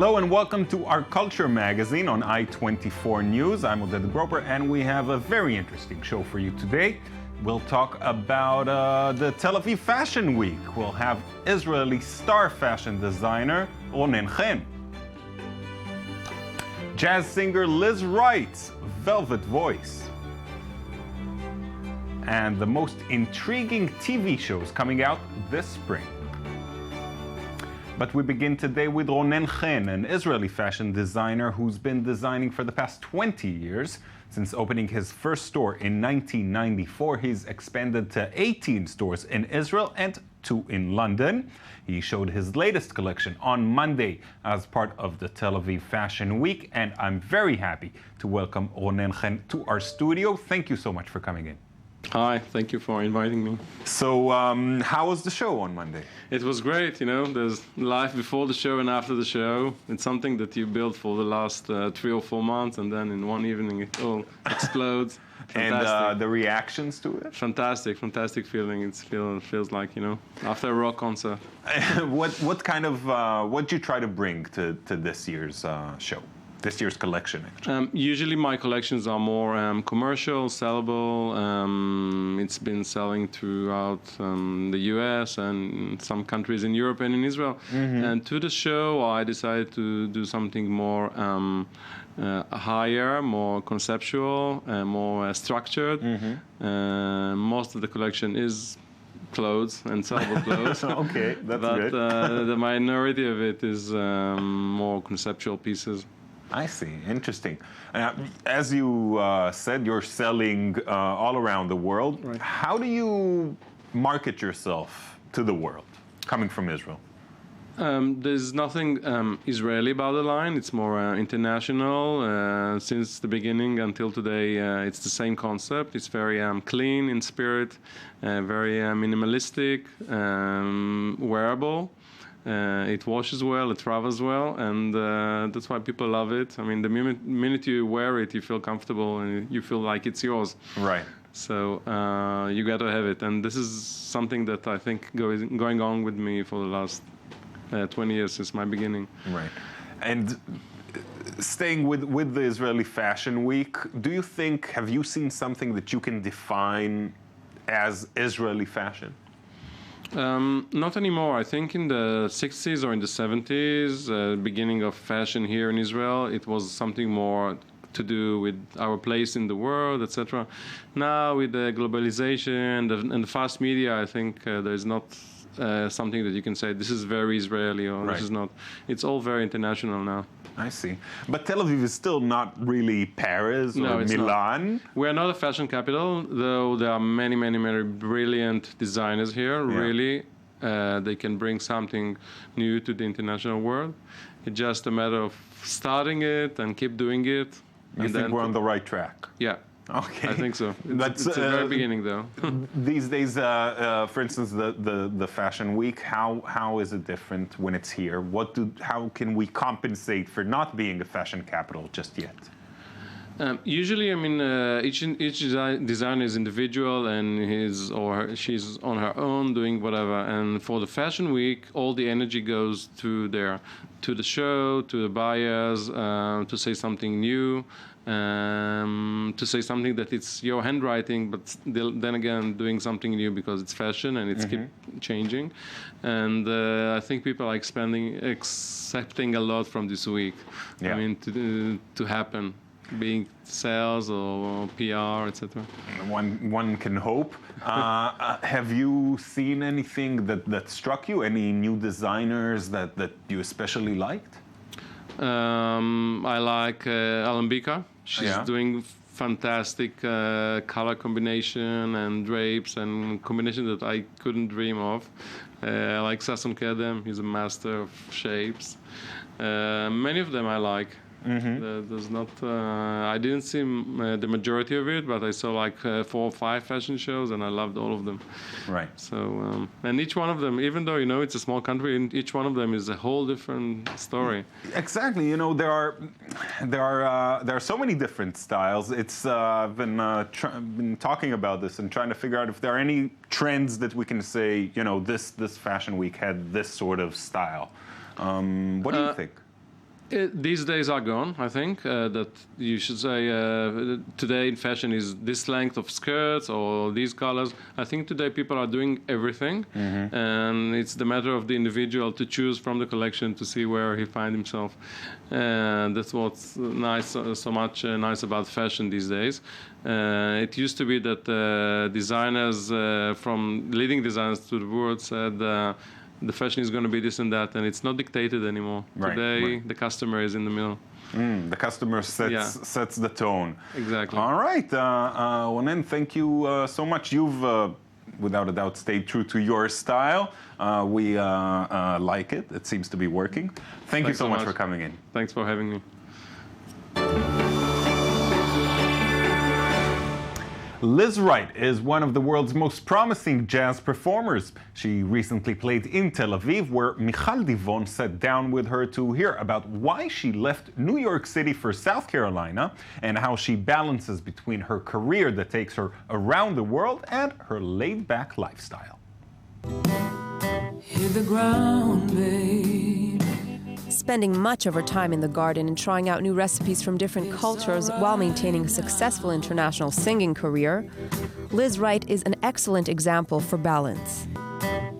Hello and welcome to Our Culture magazine on I-24 News. I'm Oded Groper and we have a very interesting show for you today. We'll talk about the Tel Aviv Fashion Week. We'll have Israeli star fashion designer Ronen Chen. Jazz singer Liz Wright's velvet voice. And the most intriguing TV shows coming out this spring. But we begin today with Ronen Chen, an Israeli fashion designer who's been designing for the past 20 years. Since opening his first store in 1994, he's expanded to 18 stores in Israel and 2 in London. He showed his latest collection on Monday as part of the Tel Aviv Fashion Week, and I'm very happy to welcome Ronen Chen to our studio. Thank you so much for coming in. Hi, thank you for inviting me. So, how was the show on Monday? It was great, you know, there's life before the show and after the show. It's something that you build for the last 3 or 4 months, and then in one evening it all explodes. And the reactions to it? Fantastic feeling. It feels like, you know, after a rock concert. what kind of, what did you try to bring to this year's show? This year's collection, actually? Usually my collections are more commercial, sellable. It's been selling throughout the US and some countries in Europe and in Israel. Mm-hmm. And to the show, I decided to do something more higher, more conceptual, more structured. Mm-hmm. Most of the collection is clothes and sellable clothes. Okay, that's good. But the minority of it is more conceptual pieces. I see. Interesting. As you said, you're selling all around the world. Right. How do you market yourself to the world, coming from Israel? There's nothing Israeli about the line. It's more international. Since the beginning until today, it's the same concept. It's very clean in spirit, very minimalistic, wearable. It washes well, it travels well, and that's why people love it. I mean, the minute you wear it, you feel comfortable and you feel like it's yours. Right. So you got to have it, and this is something that I think going on with me for the last 20 years since my beginning. Right. And staying with the Israeli Fashion Week, do you think, have you seen something that you can define as Israeli fashion? Not anymore. I think in the 60s or in the 70s, beginning of fashion here in Israel, it was something more to do with our place in the world, etc. Now, with the globalization and the fast media, I think there's not something that you can say, this is very Israeli or right. This is not. It's all very international now. I see. But Tel Aviv is still not really Paris or Milan. Not. We are not a fashion capital, though there are many brilliant designers here. Yeah. Really, they can bring something new to the international world. It's just a matter of starting it and keep doing it. You think we're on the right track? Yeah. Okay. I think so. It's the very beginning, though. These days, for instance, the Fashion Week, how is it different when it's here? How can we compensate for not being a fashion capital just yet? Usually, I mean, each designer is individual, and his or she's on her own doing whatever. And for the Fashion Week, all the energy goes to the show, to the buyers, to say something new. To say something that it's your handwriting, but then again doing something new because it's fashion and it's keep changing. And I think people are accepting a lot from this week. Yeah. I mean, to happen, being sales or PR, etc. One can hope. Have you seen anything that struck you? Any new designers that you especially liked? I like Alambika. She's doing fantastic color combination and drapes and combination that I couldn't dream of. I like Sasson Kedem. He's a master of shapes. Many of them I like. Mm-hmm. There's not. I didn't see the majority of it, but I saw like 4 or 5 fashion shows, and I loved all of them. Right. So, and each one of them, even though it's a small country, each one of them is a whole different story. Exactly. You know, there are so many different styles. It's I've been talking about this and trying to figure out if there are any trends that we can say. You know, this Fashion Week had this sort of style. What do you think? These days are gone, I think. That you should say today in fashion is this length of skirts or these colors. I think today people are doing everything, and it's the matter of the individual to choose from the collection to see where he finds himself. And that's what's nice, so much nice about fashion these days. It used to be that designers, from leading designers to the world, said the fashion is going to be this and that, and it's not dictated anymore. Today, the customer is in the middle. The customer sets the tone. Exactly. All right, Ronen, thank you so much. You've, without a doubt, stayed true to your style. We like it. It seems to be working. Thank you so much for coming in. Thanks for having me. Liz Wright is one of the world's most promising jazz performers. She recently played in Tel Aviv, where Michal Divon sat down with her to hear about why she left New York City for South Carolina and how she balances between her career that takes her around the world and her laid-back lifestyle. Hit the ground, babe. Spending much of her time in the garden and trying out new recipes from different cultures while maintaining a successful international singing career, Liz Wright is an excellent example for balance.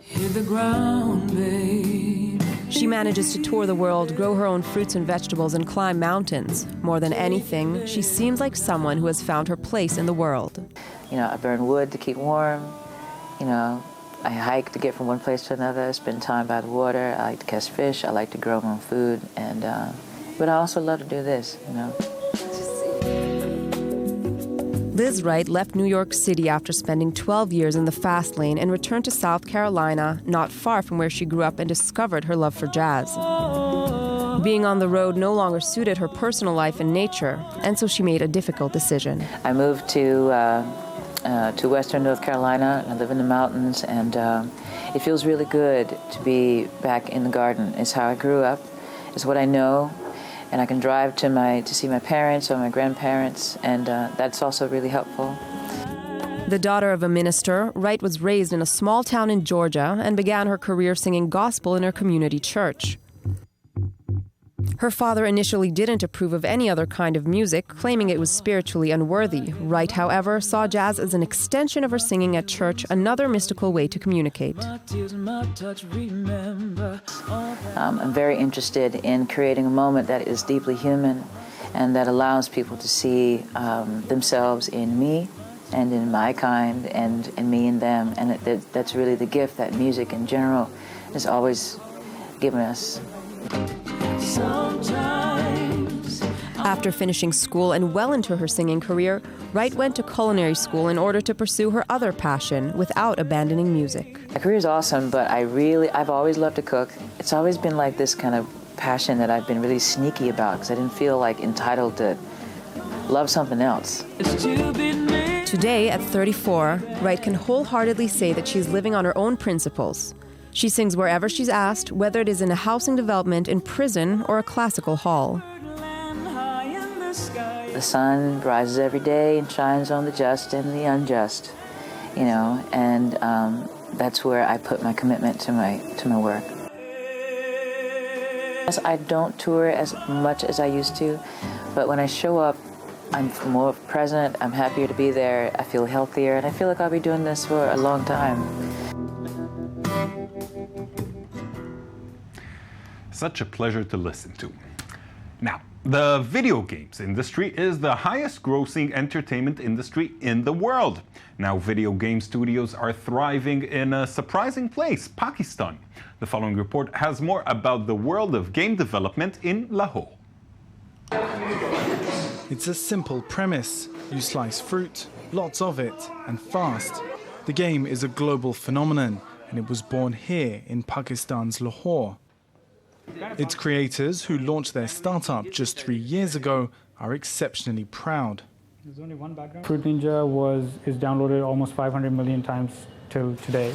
Hit the ground, babe. She manages to tour the world, grow her own fruits and vegetables, and climb mountains. More than anything, she seems like someone who has found her place in the world. You know, I burn wood to keep warm. You know, I hike to get from one place to another, spend time by the water. I like to catch fish. I like to grow my own food. And, but I also love to do this, you know. Liz Wright left New York City after spending 12 years in the fast lane and returned to South Carolina, not far from where she grew up, and discovered her love for jazz. Being on the road no longer suited her personal life and nature, and so she made a difficult decision. I moved to Western North Carolina. I live in the mountains, and it feels really good to be back in the garden. It's how I grew up. It's what I know. And I can drive to see my parents or my grandparents, and that's also really helpful. The daughter of a minister, Wright was raised in a small town in Georgia and began her career singing gospel in her community church. Her father initially didn't approve of any other kind of music, claiming it was spiritually unworthy. Wright, however, saw jazz as an extension of her singing at church, another mystical way to communicate. I'm very interested in creating a moment that is deeply human and that allows people to see themselves in me and in my kind and me in them. And that's really the gift that music in general has always given us. After finishing school and well into her singing career, Wright went to culinary school in order to pursue her other passion without abandoning music. My career is awesome, but I've always loved to cook. It's always been like this kind of passion that I've been really sneaky about because I didn't feel like entitled to love something else. Today, at 34, Wright can wholeheartedly say that she's living on her own principles. She sings wherever she's asked, whether it is in a housing development, in prison, or a classical hall. The sun rises every day and shines on the just and the unjust, you know, and that's where I put my commitment to my work. I don't tour as much as I used to, but when I show up, I'm more present, I'm happier to be there, I feel healthier, and I feel like I'll be doing this for a long time. Such a pleasure to listen to. Now, the video games industry is the highest grossing entertainment industry in the world. Now, video game studios are thriving in a surprising place, Pakistan. The following report has more about the world of game development in Lahore. It's a simple premise. You slice fruit, lots of it, and fast. The game is a global phenomenon, and it was born here in Pakistan's Lahore. Its creators, who launched their startup just 3 years ago, are exceptionally proud. There's only one background. Fruit Ninja is downloaded almost 500 million times till today.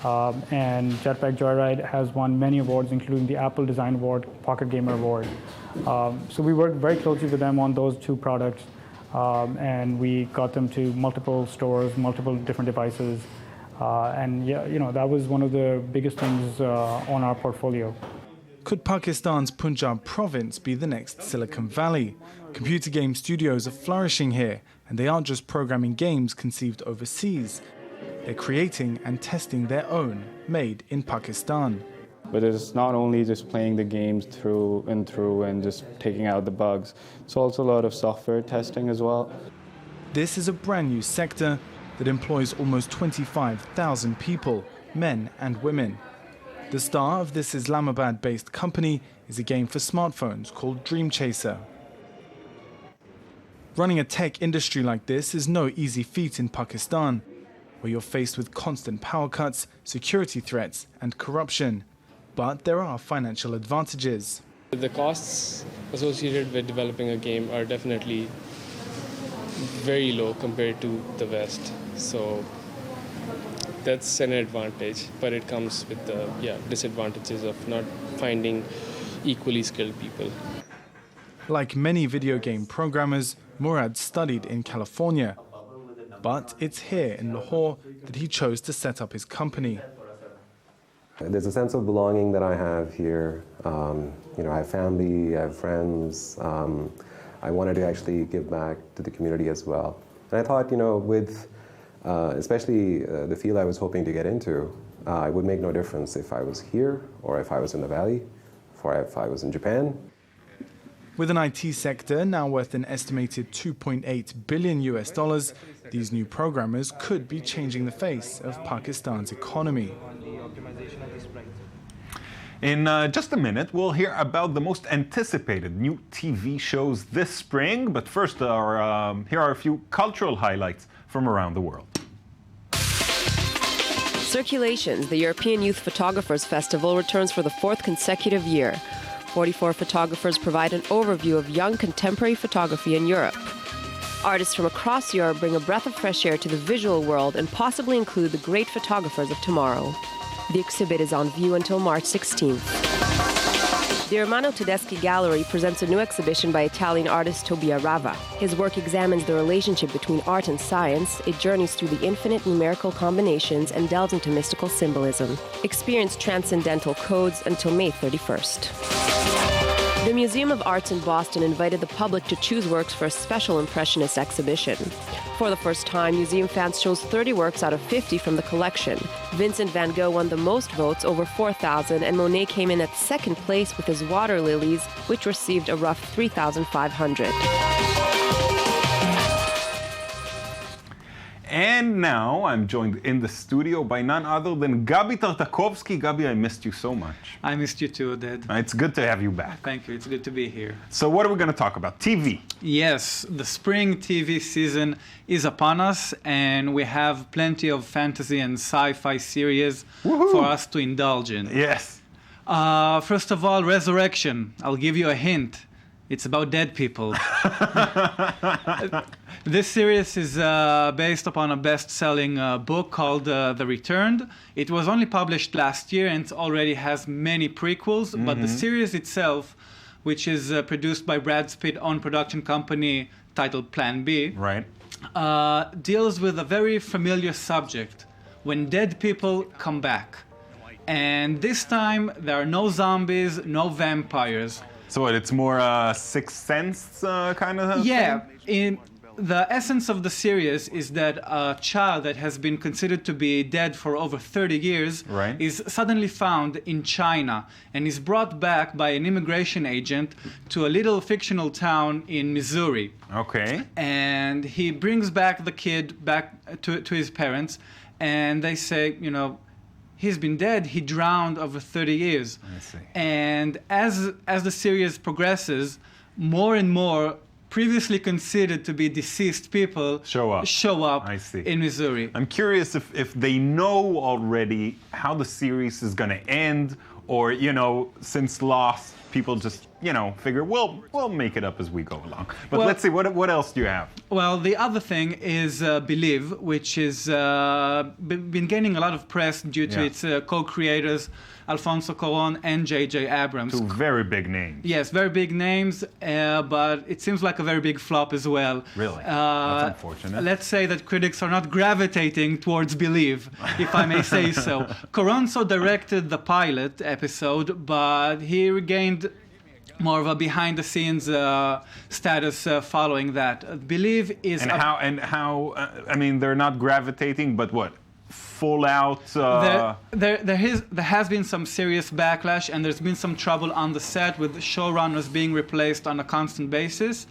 And Jetpack Joyride has won many awards, including the Apple Design Award, Pocket Gamer Award. So we worked very closely with them on those two products, and we got them to multiple stores, multiple different devices. And yeah, you know, that was one of the biggest things on our portfolio. Could Pakistan's Punjab province be the next Silicon Valley? Computer game studios are flourishing here, and they aren't just programming games conceived overseas. They're creating and testing their own, made in Pakistan. But it's not only just playing the games through and just taking out the bugs. It's also a lot of software testing as well. This is a brand new sector that employs almost 25,000 people, men and women. The star of this Islamabad-based company is a game for smartphones called Dream Chaser. Running a tech industry like this is no easy feat in Pakistan, where you're faced with constant power cuts, security threats, and corruption. But there are financial advantages. The costs associated with developing a game are definitely very low compared to the West. So that's an advantage, but it comes with the disadvantages of not finding equally skilled people. Like many video game programmers, Murad studied in California. But it's here in Lahore that he chose to set up his company. There's a sense of belonging that I have here. I have family, I have friends. I wanted to actually give back to the community as well. And I thought, with especially the field I was hoping to get into, it would make no difference if I was here or if I was in the Valley or if I was in Japan. With an IT sector now worth an estimated $2.8 billion, these new programmers could be changing the face of Pakistan's economy. In just a minute, we'll hear about the most anticipated new TV shows this spring. But first, here are a few cultural highlights from around the world. Circulations, the European Youth Photographers Festival, returns for the fourth consecutive year. 44 photographers provide an overview of young contemporary photography in Europe. Artists from across Europe bring a breath of fresh air to the visual world and possibly include the great photographers of tomorrow. The exhibit is on view until March 16th. The Ermanno Tedeschi Gallery presents a new exhibition by Italian artist Tobia Rava. His work examines the relationship between art and science. It journeys through the infinite numerical combinations and delves into mystical symbolism. Experience transcendental codes until May 31st. The Museum of Arts in Boston invited the public to choose works for a special Impressionist exhibition. For the first time, museum fans chose 30 works out of 50 from the collection. Vincent van Gogh won the most votes, over 4,000, and Monet came in at second place with his Water Lilies, which received a rough 3,500. And now I'm joined in the studio by none other than Gabi Tartakovsky. Gabi, I missed you so much. I missed you too, Oded. It's good to have you back. Thank you. It's good to be here. So what are we going to talk about? TV. Yes, the spring TV season is upon us, and we have plenty of fantasy and sci-fi series for us to indulge in. Yes. First of all, Resurrection. I'll give you a hint. It's about dead people. This series is based upon a best-selling book called The Returned. It was only published last year and already has many prequels, but the series itself, which is produced by Brad Pitt's own production company titled Plan B, right, deals with a very familiar subject, when dead people come back. And this time, there are no zombies, no vampires. So it's more Sixth Sense kind of thing? The essence of the series is that a child that has been considered to be dead for over 30 years is suddenly found in China and is brought back by an immigration agent to a little fictional town in Missouri. Okay. And he brings back the kid back to his parents, and they say, he's been dead. He drowned over 30 years. I see. And as the series progresses, more and more previously considered to be deceased people show up I see. In Missouri. I'm curious if they know already how the series is going to end, or, since Lost, people just figure we'll make it up as we go along. But Well- let's see, what else do you have? Well, the other thing is Believe, which is been gaining a lot of press due to Yeah. its co-creators, Alfonso Cuarón and J.J. Abrams. Two very big names. Yes, very big names, but it seems like a very big flop as well. Really? That's unfortunate. Let's say that critics are not gravitating towards Believe, if I may say so. Coronso directed the pilot episode, but he regained more of a behind-the-scenes status following that. Believe is And how? I mean, they're not gravitating, but what? Full out. there has been some serious backlash, and there's been some trouble on the set with showrunners being replaced on a constant basis.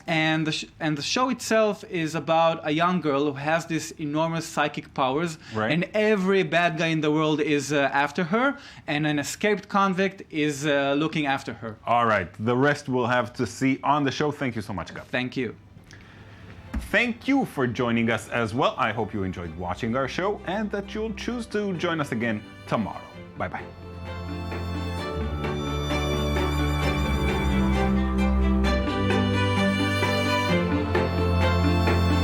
And the show itself is about a young girl who has these enormous psychic powers, Right. and every bad guy in the world is after her, and an escaped convict is looking after her. All right. The rest we'll have to see on the show. Thank you so much, Gab. Thank you. Thank you for joining us as well. I hope you enjoyed watching our show and that you'll choose to join us again tomorrow. Bye-bye.